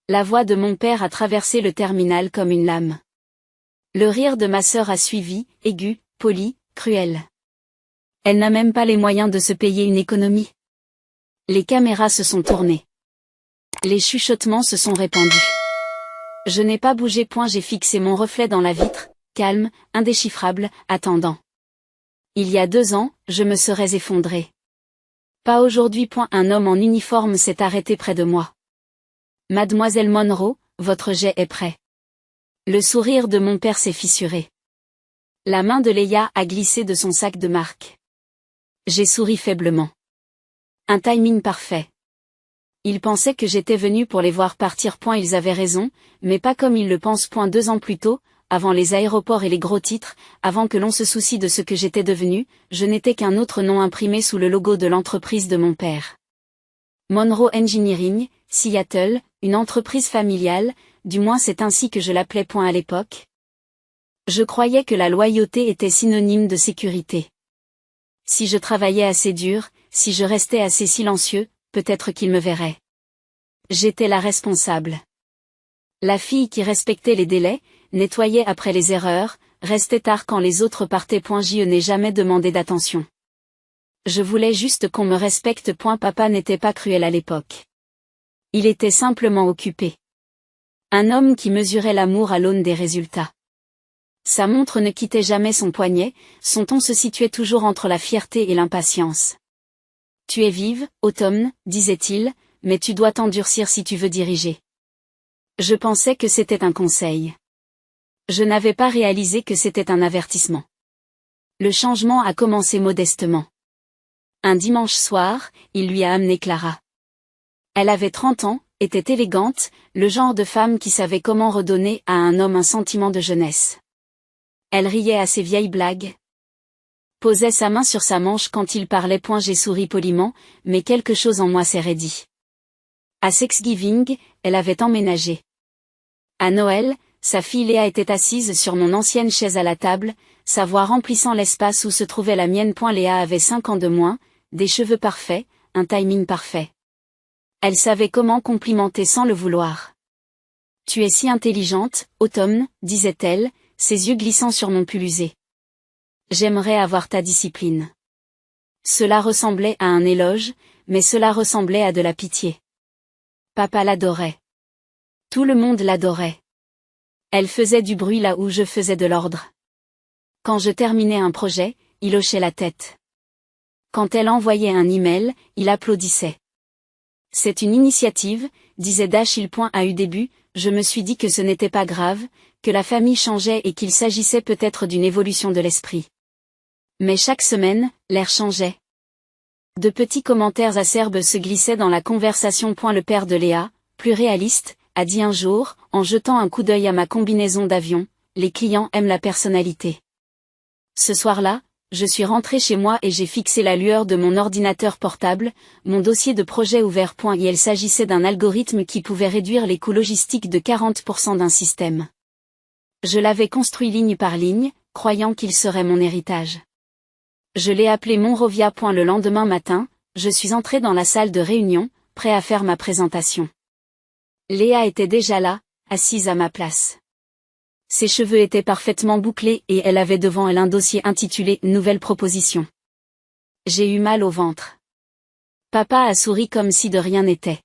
La voix de mon père a traversé le terminal comme une lame. Le rire de ma sœur a suivi, aigu, poli, cruel. Elle n'a même pas les moyens de se payer une économie. Les caméras se sont tournées. Les chuchotements se sont répandus. Je n'ai pas bougé. J'ai fixé mon reflet dans la vitre, calme, indéchiffrable, attendant. Il y a 2 ans, je me serais effondré. Pas aujourd'hui. Un homme en uniforme s'est arrêté près de moi. Mademoiselle Monroe, votre jet est prêt. Le sourire de mon père s'est fissuré. La main de Léa a glissé de son sac de marque. J'ai souri faiblement. Un timing parfait. Ils pensaient que j'étais venu pour les voir partir. Ils avaient raison, mais pas comme ils le pensent. 2 ans plus tôt, avant les aéroports et les gros titres, avant que l'on se soucie de ce que j'étais devenu, je n'étais qu'un autre nom imprimé sous le logo de l'entreprise de mon père. Monroe Engineering, Seattle, une entreprise familiale, du moins c'est ainsi que je l'appelais. À l'époque. Je croyais que la loyauté était synonyme de sécurité. Si je travaillais assez dur, si je restais assez silencieux, peut-être qu'il me verrait. J'étais la responsable. La fille qui respectait les délais, nettoyait après les erreurs, restait tard quand les autres partaient. Je n'ai jamais demandé d'attention. Je voulais juste qu'on me respecte. Papa n'était pas cruel à l'époque. Il était simplement occupé. Un homme qui mesurait l'amour à l'aune des résultats. Sa montre ne quittait jamais son poignet, son ton se situait toujours entre la fierté et l'impatience. « Tu es vive, Autumn, disait-il, mais tu dois t'endurcir si tu veux diriger. » Je pensais que c'était un conseil. Je n'avais pas réalisé que c'était un avertissement. Le changement a commencé modestement. Un dimanche soir, il lui a amené Clara. Elle avait 30 ans, était élégante, le genre de femme qui savait comment redonner à un homme un sentiment de jeunesse. Elle riait à ses vieilles blagues. Posait sa main sur sa manche quand il parlait. J'ai souri poliment, mais quelque chose en moi s'est raidi. À Thanksgiving, elle avait emménagé. À Noël, sa fille Léa était assise sur mon ancienne chaise à la table, sa voix remplissant l'espace où se trouvait la mienne. Léa avait 5 ans de moins, des cheveux parfaits, un timing parfait. Elle savait comment complimenter sans le vouloir. « Tu es si intelligente, Autumn, disait-elle, ses yeux glissant sur mon pull usé. J'aimerais avoir ta discipline. » Cela ressemblait à un éloge, mais cela ressemblait à de la pitié. Papa l'adorait. Tout le monde l'adorait. Elle faisait du bruit là où je faisais de l'ordre. Quand je terminais un projet, il hochait la tête. Quand elle envoyait un email, il applaudissait. C'est une initiative, disait Dash. À eu début, je me suis dit que ce n'était pas grave, que la famille changeait et qu'il s'agissait peut-être d'une évolution de l'esprit. Mais chaque semaine, l'air changeait. De petits commentaires acerbes se glissaient dans la conversation. Le père de Léa, plus réaliste, a dit un jour, en jetant un coup d'œil à ma combinaison d'avion, les clients aiment la personnalité. Ce soir-là, je suis rentré chez moi et j'ai fixé la lueur de mon ordinateur portable, mon dossier de projet ouvert. Et il s'agissait d'un algorithme qui pouvait réduire les coûts logistiques de 40% d'un système. Je l'avais construit ligne par ligne, croyant qu'il serait mon héritage. Je l'ai appelé Monrovia. Le lendemain matin, je suis entré dans la salle de réunion, prêt à faire ma présentation. Léa était déjà là, assise à ma place. Ses cheveux étaient parfaitement bouclés et elle avait devant elle un dossier intitulé « Nouvelle proposition ». J'ai eu mal au ventre. Papa a souri comme si de rien n'était.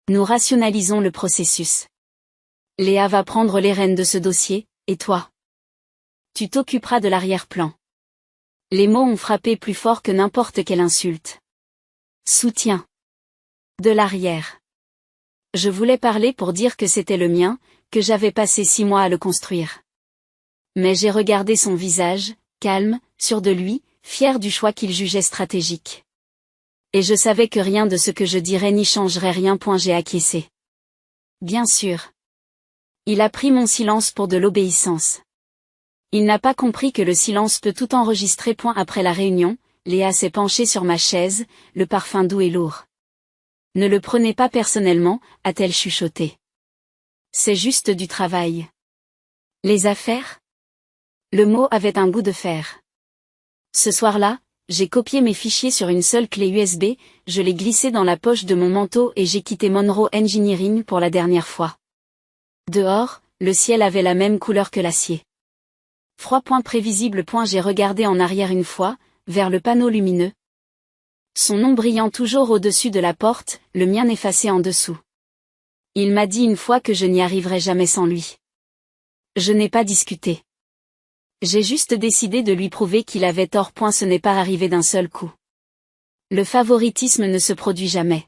Nous rationalisons le processus. Léa va prendre les rênes de ce dossier, et toi? Tu t'occuperas de l'arrière-plan. Les mots ont frappé plus fort que n'importe quelle insulte. Soutien. De l'arrière. Je voulais parler pour dire que c'était le mien, que j'avais passé 6 mois à le construire. Mais j'ai regardé son visage, calme, sûr de lui, fier du choix qu'il jugeait stratégique. Et je savais que rien de ce que je dirais n'y changerait rien. J'ai acquiescé. Bien sûr. Il a pris mon silence pour de l'obéissance. Il n'a pas compris que le silence peut tout enregistrer. Après la réunion, Léa s'est penchée sur ma chaise, le parfum doux et lourd. Ne le prenez pas personnellement, a-t-elle chuchoté. C'est juste du travail. Les affaires? Le mot avait un goût de fer. Ce soir-là, j'ai copié mes fichiers sur une seule clé USB, je l'ai glissé dans la poche de mon manteau et j'ai quitté Monroe Engineering pour la dernière fois. Dehors, le ciel avait la même couleur que l'acier. Froid. Prévisible. J'ai regardé en arrière une fois, vers le panneau lumineux. Son nom brillant toujours au-dessus de la porte, le mien effacé en dessous. Il m'a dit une fois que je n'y arriverais jamais sans lui. Je n'ai pas discuté. J'ai juste décidé de lui prouver qu'il avait tort. Ce n'est pas arrivé d'un seul coup. Le favoritisme ne se produit jamais.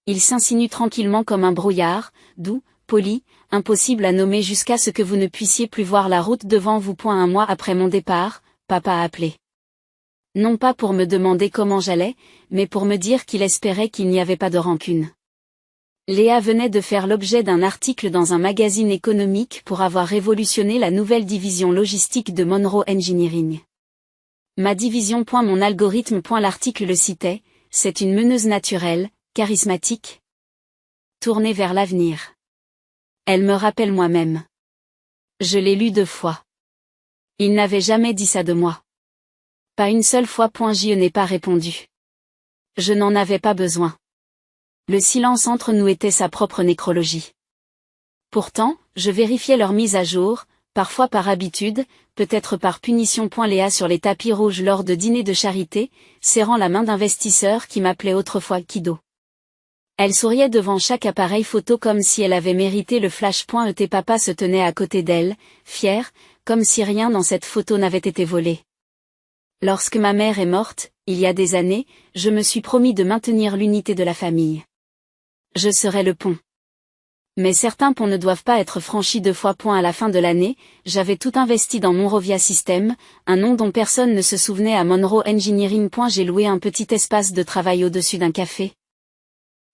Il s'insinue tranquillement comme un brouillard, doux, poli, impossible à nommer jusqu'à ce que vous ne puissiez plus voir la route devant vous. Un mois après mon départ, papa a appelé. Non pas pour me demander comment j'allais, mais pour me dire qu'il espérait qu'il n'y avait pas de rancune. Léa venait de faire l'objet d'un article dans un magazine économique pour avoir révolutionné la nouvelle division logistique de Monroe Engineering. Ma division. Mon algorithme. L'article le citait, c'est une meneuse naturelle, charismatique, tournée vers l'avenir. Elle me rappelle moi-même. Je l'ai lu 2 fois. Il n'avait jamais dit ça de moi. Pas une seule fois. Je n'ai pas répondu. Je n'en avais pas besoin. Le silence entre nous était sa propre nécrologie. Pourtant, je vérifiais leur mise à jour, parfois par habitude, peut-être par punition. Léa sur les tapis rouges lors de dîners de charité, serrant la main d'investisseurs qui m'appelaient autrefois Kido. Elle souriait devant chaque appareil photo comme si elle avait mérité le flash. Et papa se tenait à côté d'elle, fier, comme si rien dans cette photo n'avait été volé. Lorsque ma mère est morte, il y a des années, je me suis promis de maintenir l'unité de la famille. Je serai le pont. Mais certains ponts ne doivent pas être franchis 2 fois. À la fin de l'année, j'avais tout investi dans Monrovia System, un nom dont personne ne se souvenait à Monroe Engineering. J'ai loué un petit espace de travail au-dessus d'un café.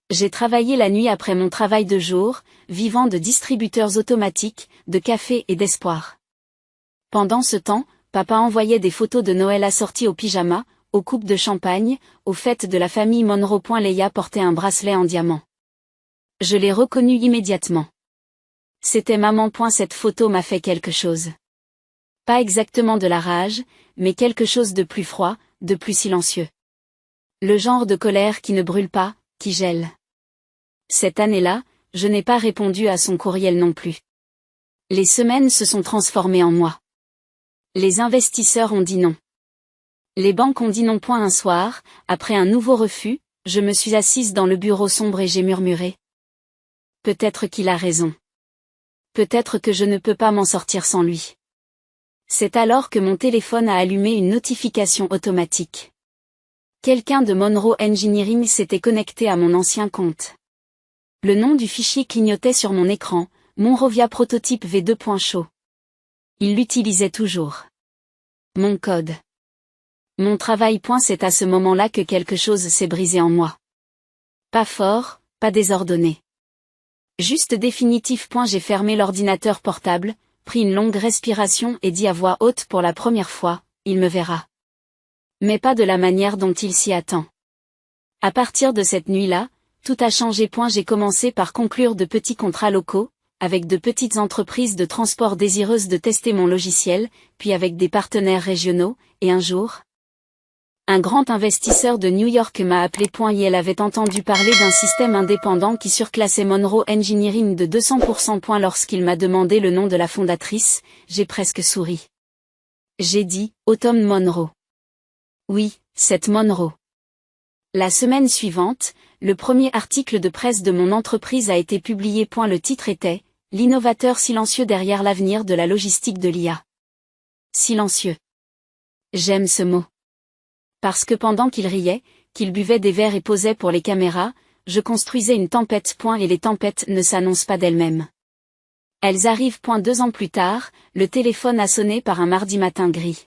J'ai travaillé la nuit après mon travail de jour, vivant de distributeurs automatiques, de café et d'espoir. Pendant ce temps, papa envoyait des photos de Noël assorties au pyjama, aux coupes de champagne, aux fêtes de la famille Monroe. Léa portait un bracelet en diamant. Je l'ai reconnue immédiatement. C'était maman. Cette photo m'a fait quelque chose. Pas exactement de la rage, mais quelque chose de plus froid, de plus silencieux. Le genre de colère qui ne brûle pas, qui gèle. Cette année-là, je n'ai pas répondu à son courriel non plus. Les semaines se sont transformées en mois. Les investisseurs ont dit non. Les banques ont dit non. Un soir, après un nouveau refus, je me suis assise dans le bureau sombre et j'ai murmuré. Peut-être qu'il a raison. Peut-être que je ne peux pas m'en sortir sans lui. C'est alors que mon téléphone a allumé une notification automatique. Quelqu'un de Monroe Engineering s'était connecté à mon ancien compte. Le nom du fichier clignotait sur mon écran, Monrovia Prototype V2. Show. Il l'utilisait toujours. Mon code. Mon travail. C'est à ce moment-là que quelque chose s'est brisé en moi. Pas fort, pas désordonné. Juste définitif. J'ai fermé l'ordinateur portable, pris une longue respiration et dit à voix haute pour la première fois, il me verra. Mais pas de la manière dont il s'y attend. À partir de cette nuit-là, tout a changé. J'ai commencé par conclure de petits contrats locaux, avec de petites entreprises de transport désireuses de tester mon logiciel, puis avec des partenaires régionaux, et un jour, un grand investisseur de New York m'a appelé. Elle avait entendu parler d'un système indépendant qui surclassait Monroe Engineering de 200%. Lorsqu'il m'a demandé le nom de la fondatrice, j'ai presque souri. J'ai dit, Autumn Monroe. Oui, cette Monroe. La semaine suivante, le premier article de presse de mon entreprise a été publié. Le titre était « L'innovateur silencieux derrière l'avenir de la logistique de l'IA ». Silencieux. J'aime ce mot. Parce que pendant qu'il riait, qu'il buvait des verres et posait pour les caméras, je construisais une tempête. Et les tempêtes ne s'annoncent pas d'elles-mêmes. Elles arrivent. 2 ans plus tard, le téléphone a sonné par un mardi matin gris.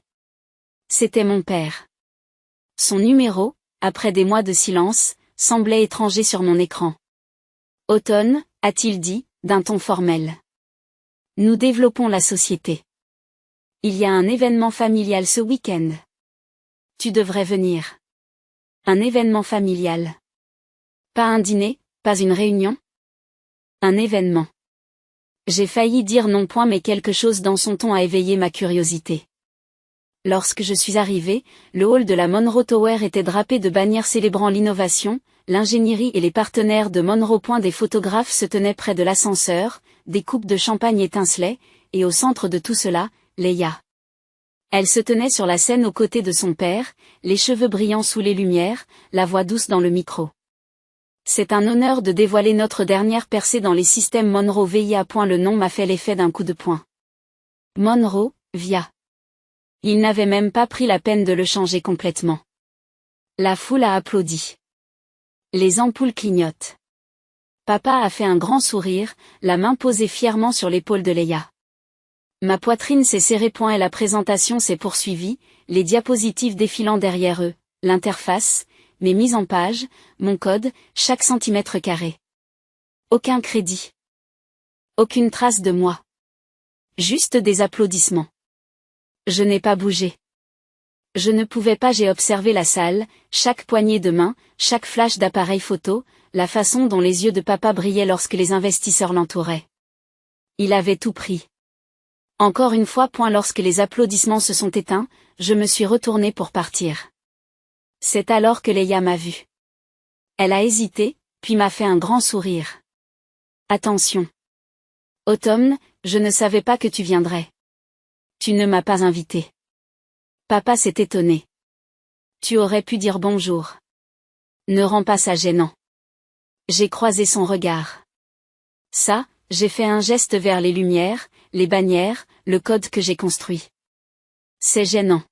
C'était mon père. Son numéro, après des mois de silence, semblait étranger sur mon écran. Automne, a-t-il dit, d'un ton formel. Nous développons la société. Il y a un événement familial ce week-end. Tu devrais venir. Un événement familial. Pas un dîner, pas une réunion. Un événement. J'ai failli dire non. Mais quelque chose dans son ton a éveillé ma curiosité. Lorsque je suis arrivé, le hall de la Monroe Tower était drapé de bannières célébrant l'innovation, l'ingénierie et les partenaires de Monroe. Des photographes se tenaient près de l'ascenseur, des coupes de champagne étincelaient, et au centre de tout cela, Leia. Elle se tenait sur la scène aux côtés de son père, les cheveux brillants sous les lumières, la voix douce dans le micro. C'est un honneur de dévoiler notre dernière percée dans les systèmes Monroe VIA. Le nom m'a fait l'effet d'un coup de poing. Monroe, VIA. Il n'avait même pas pris la peine de le changer complètement. La foule a applaudi. Les ampoules clignotent. Papa a fait un grand sourire, la main posée fièrement sur l'épaule de Leia. Ma poitrine s'est serrée. Et la présentation s'est poursuivie, les diapositives défilant derrière eux, l'interface, mes mises en page, mon code, chaque centimètre carré. Aucun crédit. Aucune trace de moi. Juste des applaudissements. Je n'ai pas bougé. Je ne pouvais pas. J'ai observé la salle, chaque poignée de main, chaque flash d'appareil photo, la façon dont les yeux de papa brillaient lorsque les investisseurs l'entouraient. Il avait tout pris. Encore une fois. Lorsque les applaudissements se sont éteints, je me suis retournée pour partir. C'est alors que Leia m'a vue. Elle a hésité, puis m'a fait un grand sourire. Attention. Autumn, je ne savais pas que tu viendrais. Tu ne m'as pas invité. Papa s'est étonné. Tu aurais pu dire bonjour. Ne rends pas ça gênant. J'ai croisé son regard. Ça, j'ai fait un geste vers les lumières, les bannières, le code que j'ai construit. C'est gênant.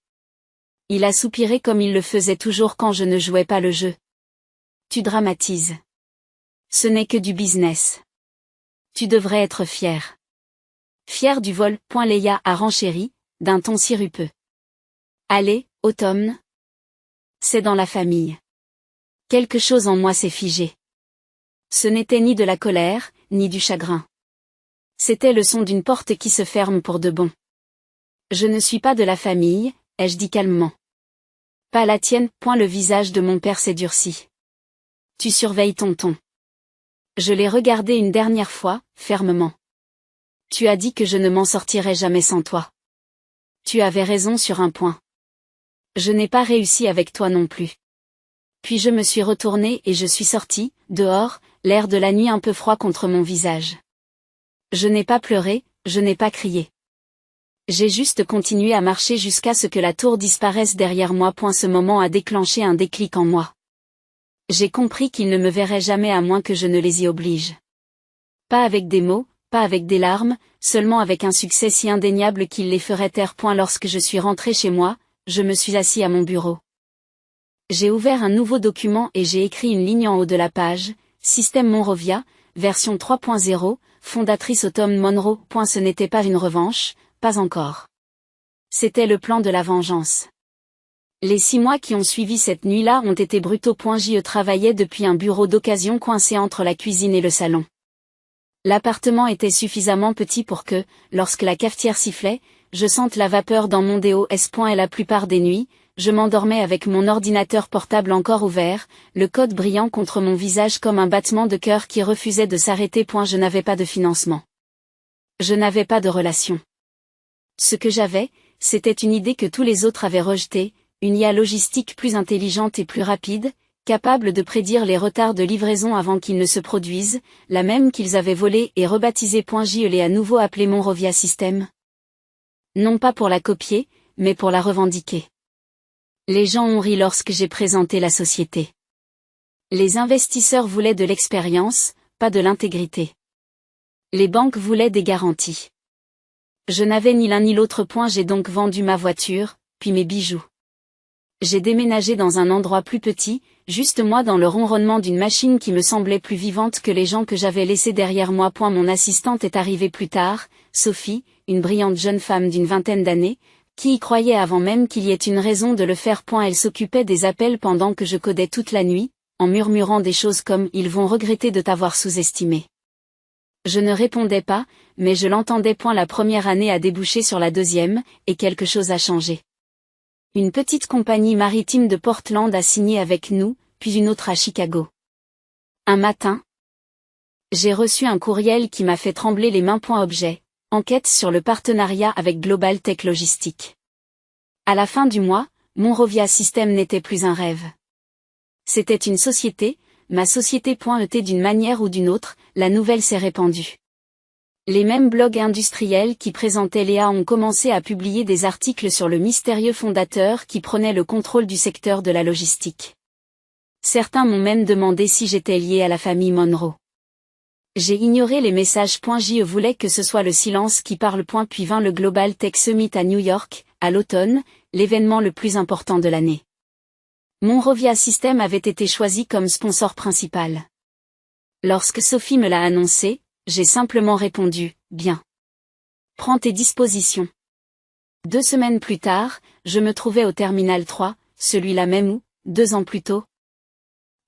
Il a soupiré comme il le faisait toujours quand je ne jouais pas le jeu. Tu dramatises. Ce n'est que du business. Tu devrais être fier. Fier du vol. Leia a renchéri, d'un ton sirupeux. Allez, Autumn. C'est dans la famille. Quelque chose en moi s'est figé. Ce n'était ni de la colère, ni du chagrin. C'était le son d'une porte qui se ferme pour de bon. Je ne suis pas de la famille, ai-je dit calmement. Pas la tienne. Le visage de mon père s'est durci. Tu surveilles ton ton. Je l'ai regardé une dernière fois, fermement. Tu as dit que je ne m'en sortirais jamais sans toi. Tu avais raison sur un point. Je n'ai pas réussi avec toi non plus. Puis je me suis retournée et je suis sortie, dehors, l'air de la nuit un peu froid contre mon visage. Je n'ai pas pleuré, je n'ai pas crié. J'ai juste continué à marcher jusqu'à ce que la tour disparaisse derrière moi. Ce moment a déclenché un déclic en moi. J'ai compris qu'ils ne me verraient jamais à moins que je ne les y oblige. Pas avec des mots, pas avec des larmes, seulement avec un succès si indéniable qu'il les ferait taire. Lorsque je suis rentré chez moi, je me suis assis à mon bureau. J'ai ouvert un nouveau document et j'ai écrit une ligne en haut de la page, Système Monrovia, version 3.0, fondatrice Autumn Monroe. Ce n'était pas une revanche, pas encore. C'était le plan de la vengeance. Les 6 mois qui ont suivi cette nuit-là ont été brutaux. Je travaillais depuis un bureau d'occasion coincé entre la cuisine et le salon. L'appartement était suffisamment petit pour que, lorsque la cafetière sifflait, je sente la vapeur dans mon DOS. Et la plupart des nuits, je m'endormais avec mon ordinateur portable encore ouvert, le code brillant contre mon visage comme un battement de cœur qui refusait de s'arrêter. Je n'avais pas de financement. Je n'avais pas de relation. Ce que j'avais, c'était une idée que tous les autres avaient rejetée, une IA logistique plus intelligente et plus rapide, capable de prédire les retards de livraison avant qu'ils ne se produisent, la même qu'ils avaient volée et rebaptisée. Je l'ai à nouveau appelée Monrovia System. Non pas pour la copier, mais pour la revendiquer. Les gens ont ri lorsque j'ai présenté la société. Les investisseurs voulaient de l'expérience, pas de l'intégrité. Les banques voulaient des garanties. Je n'avais ni l'un ni l'autre. J'ai donc vendu ma voiture, puis mes bijoux. J'ai déménagé dans un endroit plus petit, juste moi dans le ronronnement d'une machine qui me semblait plus vivante que les gens que j'avais laissés derrière moi. Mon assistante est arrivée plus tard, Sophie, une brillante jeune femme d'une vingtaine d'années, qui y croyait avant même qu'il y ait une raison de le faire. Elle s'occupait des appels pendant que je codais toute la nuit, en murmurant des choses comme « Ils vont regretter de t'avoir sous-estimé ». Je ne répondais pas, mais je l'entendais. La première année a débouché sur la deuxième, et quelque chose a changé. Une petite compagnie maritime de Portland a signé avec nous, puis une autre à Chicago. Un matin, j'ai reçu un courriel qui m'a fait trembler les mains. Objet, enquête sur le partenariat avec Global Tech Logistique. À la fin du mois, Monrovia System n'était plus un rêve. C'était une société, ma société. D'une manière ou d'une autre, la nouvelle s'est répandue. Les mêmes blogs industriels qui présentaient Léa ont commencé à publier des articles sur le mystérieux fondateur qui prenait le contrôle du secteur de la logistique. Certains m'ont même demandé si j'étais lié à la famille Monroe. J'ai ignoré les messages. Je voulais que ce soit le silence qui parle. Puis vint le Global Tech Summit à New York, à l'automne, l'événement le plus important de l'année. Monrovia System avait été choisi comme sponsor principal. Lorsque Sophie me l'a annoncé, j'ai simplement répondu, bien. Prends tes dispositions. 2 semaines plus tard, je me trouvais au terminal 3, celui-là même où, 2 ans plus tôt.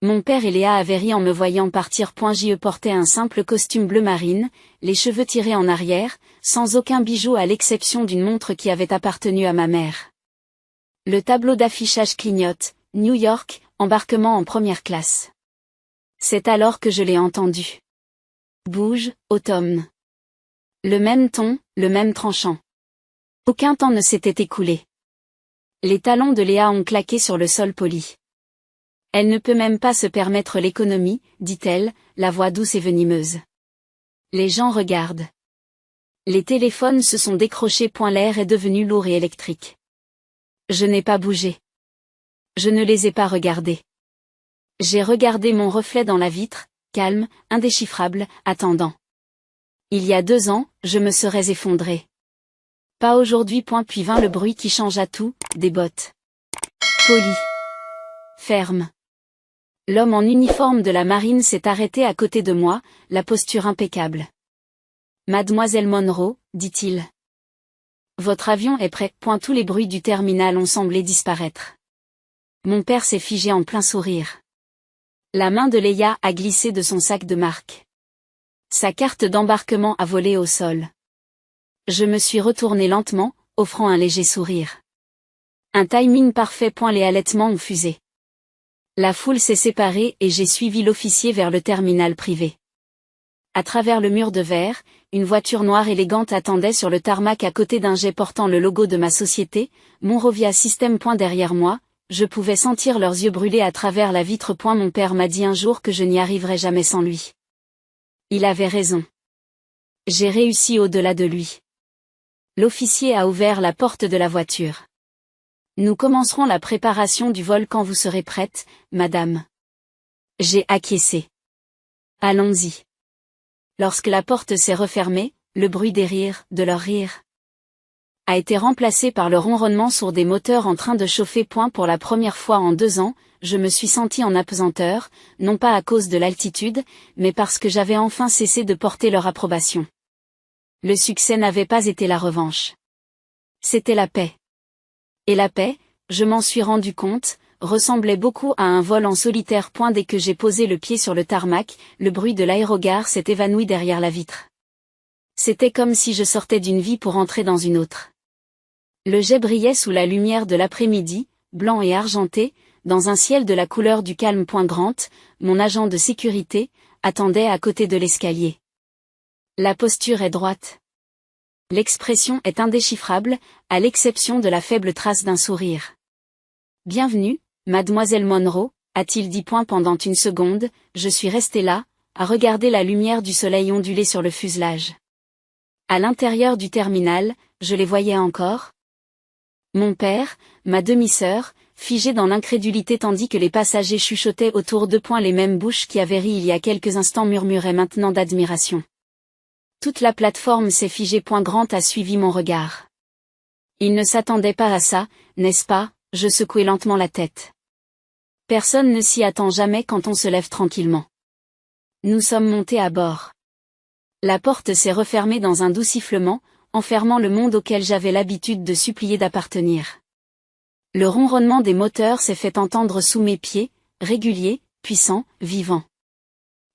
Mon père et Léa avaient ri en me voyant partir. Je portais un simple costume bleu marine, les cheveux tirés en arrière, sans aucun bijou à l'exception d'une montre qui avait appartenu à ma mère. Le tableau d'affichage clignote, New York, embarquement en première classe. C'est alors que je l'ai entendu. Bouge, automne. Le même ton, le même tranchant. Aucun temps ne s'était écoulé. Les talons de Léa ont claqué sur le sol poli. Elle ne peut même pas se permettre l'économie, dit-elle, la voix douce et venimeuse. Les gens regardent. Les téléphones se sont décrochés. L'air est devenu lourd et électrique. Je n'ai pas bougé. Je ne les ai pas regardés. J'ai regardé mon reflet dans la vitre, calme, indéchiffrable, attendant. Il y a 2 ans, je me serais effondré. Pas aujourd'hui. Puis vint le bruit qui changea tout, des bottes. Poli. Ferme. L'homme en uniforme de la marine s'est arrêté à côté de moi, la posture impeccable. Mademoiselle Monroe, dit-il. Votre avion est prêt. Tous les bruits du terminal ont semblé disparaître. Mon père s'est figé en plein sourire. La main de Léa a glissé de son sac de marque. Sa carte d'embarquement a volé au sol. Je me suis retourné lentement, offrant un léger sourire. Un timing parfait. Les halètements ont fusé. La foule s'est séparée et j'ai suivi l'officier vers le terminal privé. À travers le mur de verre, une voiture noire élégante attendait sur le tarmac à côté d'un jet portant le logo de ma société, Monrovia System. Derrière moi, je pouvais sentir leurs yeux brûler à travers la vitre. Mon père m'a dit un jour que je n'y arriverais jamais sans lui. Il avait raison. J'ai réussi au-delà de lui. L'officier a ouvert la porte de la voiture. Nous commencerons la préparation du vol quand vous serez prête, madame. J'ai acquiescé. Allons-y. Lorsque la porte s'est refermée, le bruit des rires, de leurs rires, a été remplacé par le ronronnement sourd des moteurs en train de chauffer. Pour la première fois en 2 ans, je me suis senti en apesanteur, non pas à cause de l'altitude, mais parce que j'avais enfin cessé de porter leur approbation. Le succès n'avait pas été la revanche. C'était la paix. Et la paix, je m'en suis rendu compte, ressemblait beaucoup à un vol en solitaire. Dès que j'ai posé le pied sur le tarmac, le bruit de l'aérogare s'est évanoui derrière la vitre. C'était comme si je sortais d'une vie pour entrer dans une autre. Le jet brillait sous la lumière de l'après-midi, blanc et argenté, dans un ciel de la couleur du calme. Grant, mon agent de sécurité, attendait à côté de l'escalier. La posture est droite. L'expression est indéchiffrable, à l'exception de la faible trace d'un sourire. Bienvenue, mademoiselle Monroe, a-t-il dit. Pendant une seconde, je suis resté là, à regarder la lumière du soleil onduler sur le fuselage. À l'intérieur du terminal, je les voyais encore. Mon père, ma demi-sœur, figés dans l'incrédulité tandis que les passagers chuchotaient autour d'eux. Les mêmes bouches qui avaient ri il y a quelques instants murmuraient maintenant d'admiration. Toute la plateforme s'est figée. Grant a suivi mon regard. Il ne s'attendait pas à ça, n'est-ce pas? Je secouai lentement la tête. Personne ne s'y attend jamais quand on se lève tranquillement. Nous sommes montés à bord. La porte s'est refermée dans un doux sifflement, enfermant le monde auquel j'avais l'habitude de supplier d'appartenir. Le ronronnement des moteurs s'est fait entendre sous mes pieds, régulier, puissant, vivant.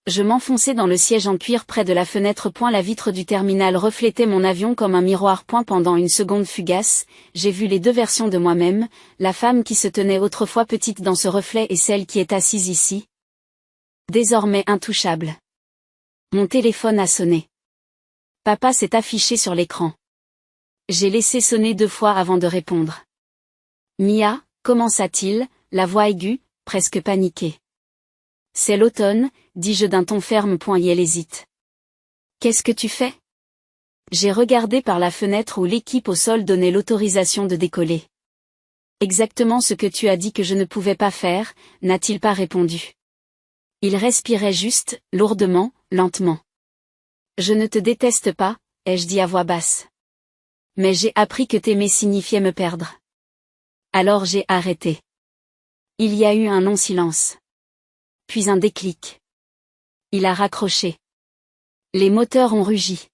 Je m'enfonçai dans le siège en cuir près de la fenêtre. La vitre du terminal reflétait mon avion comme un miroir. Pendant une seconde fugace, j'ai vu les 2 versions de moi-même, la femme qui se tenait autrefois petite dans ce reflet et celle qui est assise ici, désormais intouchable. Mon téléphone a sonné. Papa s'est affiché sur l'écran. J'ai laissé sonner 2 fois avant de répondre. Mia, commença-t-il, la voix aiguë, presque paniquée. C'est l'automne, dis-je d'un ton ferme. Et elle hésite. Qu'est-ce que tu fais? J'ai regardé par la fenêtre où l'équipe au sol donnait l'autorisation de décoller. Exactement ce que tu as dit que je ne pouvais pas faire, n'a-t-il pas répondu. Il respirait juste, lourdement, lentement. Je ne te déteste pas, ai-je dit à voix basse. Mais j'ai appris que t'aimer signifiait me perdre. Alors j'ai arrêté. Il y a eu un long silence. Puis un déclic. Il a raccroché. Les moteurs ont rugi.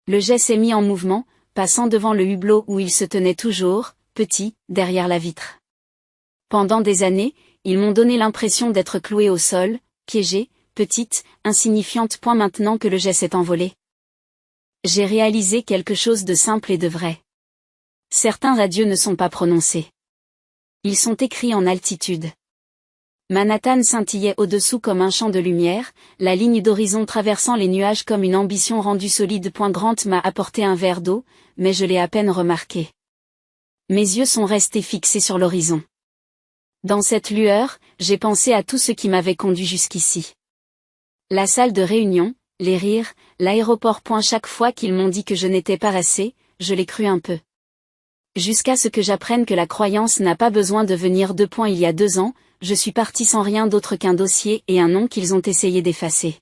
Le jet s'est mis en mouvement, passant devant le hublot où il se tenait toujours, petit, derrière la vitre. Pendant des années, ils m'ont donné l'impression d'être cloué au sol, piégé, petite, insignifiante. Maintenant que le jet s'est envolé, j'ai réalisé quelque chose de simple et de vrai. Certains adieux ne sont pas prononcés. Ils sont écrits en altitude. Manhattan scintillait au-dessous comme un champ de lumière, la ligne d'horizon traversant les nuages comme une ambition rendue solide. Grant m'a apporté un verre d'eau, mais je l'ai à peine remarqué. Mes yeux sont restés fixés sur l'horizon. Dans cette lueur, j'ai pensé à tout ce qui m'avait conduit jusqu'ici. La salle de réunion, les rires, l'aéroport. Chaque fois qu'ils m'ont dit que je n'étais pas assez, je l'ai cru un peu. Jusqu'à ce que j'apprenne que la croyance n'a pas besoin de venir de point. Il y a 2 ans, je suis parti sans rien d'autre qu'un dossier et un nom qu'ils ont essayé d'effacer.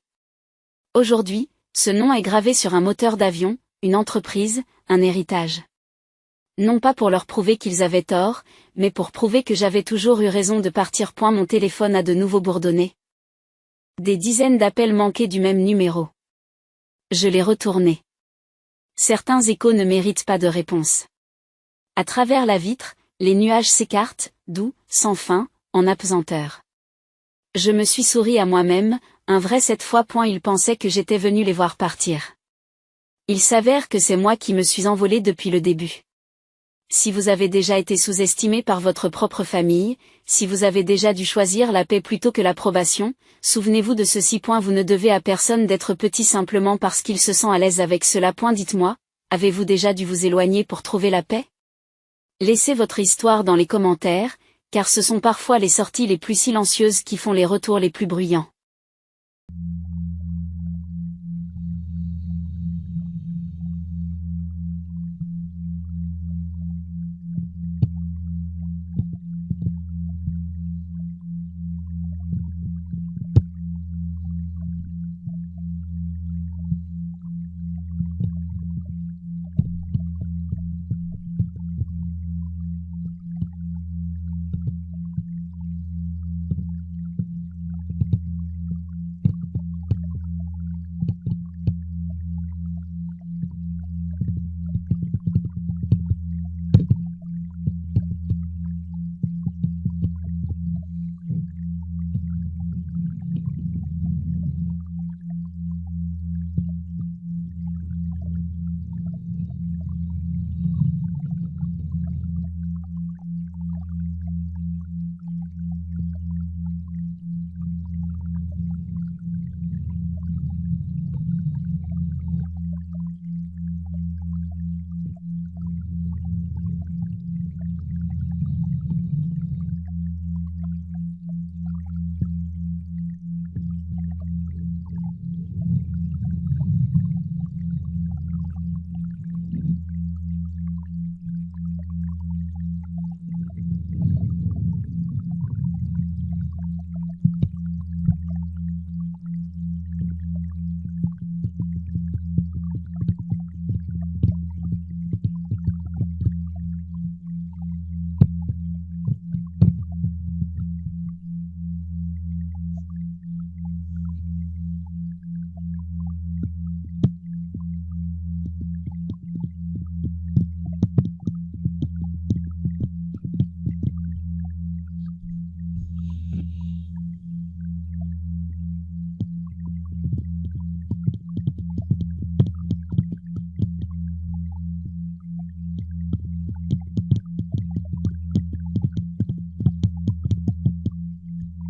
Aujourd'hui, ce nom est gravé sur un moteur d'avion, une entreprise, un héritage. Non pas pour leur prouver qu'ils avaient tort, mais pour prouver que j'avais toujours eu raison de partir. Mon téléphone a de nouveau bourdonné. Des dizaines d'appels manqués du même numéro. Je l'ai retourné. Certains échos ne méritent pas de réponse. À travers la vitre, les nuages s'écartent, doux, sans fin, en apesanteur. Je me suis souri à moi-même, un vrai cette fois. Ils pensaient que j'étais venu les voir partir. Il s'avère que c'est moi qui me suis envolé depuis le début. Si vous avez déjà été sous-estimé par votre propre famille, si vous avez déjà dû choisir la paix plutôt que l'approbation, souvenez-vous de ceci. Vous ne devez à personne d'être petit simplement parce qu'il se sent à l'aise avec cela. Dites-moi, avez-vous déjà dû vous éloigner pour trouver la paix? Laissez votre histoire dans les commentaires, car ce sont parfois les sorties les plus silencieuses qui font les retours les plus bruyants.